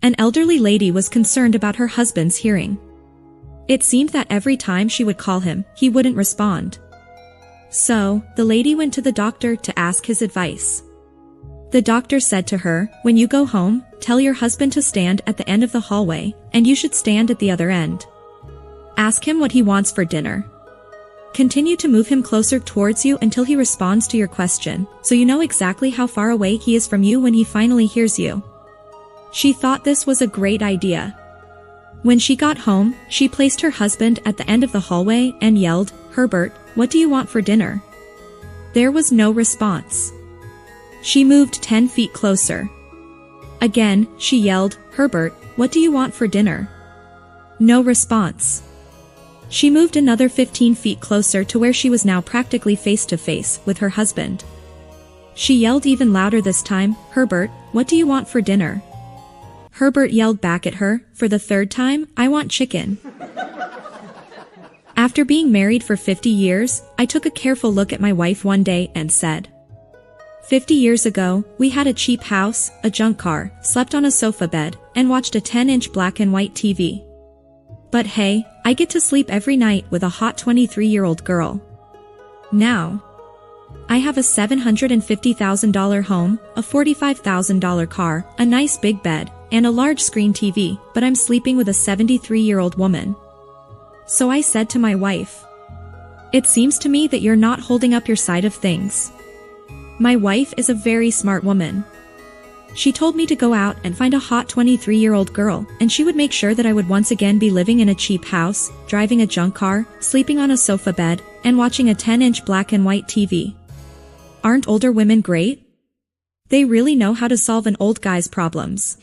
An elderly lady was concerned about her husband's hearing. It seemed that every time she would call him, he wouldn't respond. So, the lady went to the doctor to ask his advice. The doctor said to her, "When you go home, tell your husband to stand at the end of the hallway, and you should stand at the other end. Ask him what he wants for dinner. Continue to move him closer towards you until he responds to your question, so you know exactly how far away he is from you when he finally hears you." She thought this was a great idea. When she got home, she placed her husband at the end of the hallway and yelled, "Herbert, what do you want for dinner?" There was no response. She moved 10 feet closer. Again, she yelled, "Herbert, what do you want for dinner?" No response. She moved another 15 feet closer to where she was now practically face to face with her husband. She yelled even louder this time, "Herbert, what do you want for dinner?" Herbert yelled back at her, for the third time, "I want chicken." After being married for 50 years, I took a careful look at my wife one day and said, 50 years ago, we had a cheap house, a junk car, slept on a sofa bed, and watched a 10-inch black and white TV. But hey, I get to sleep every night with a hot 23-year-old girl. Now, I have a $750,000 home, a $45,000 car, a nice big bed, and a large screen TV, but I'm sleeping with a 73-year-old woman. So I said to my wife, "It seems to me that you're not holding up your side of things." My wife is a very smart woman. She told me to go out and find a hot 23-year-old girl, and she would make sure that I would once again be living in a cheap house, driving a junk car, sleeping on a sofa bed, and watching a 10-inch black and white TV. Aren't older women great? They really know how to solve an old guy's problems.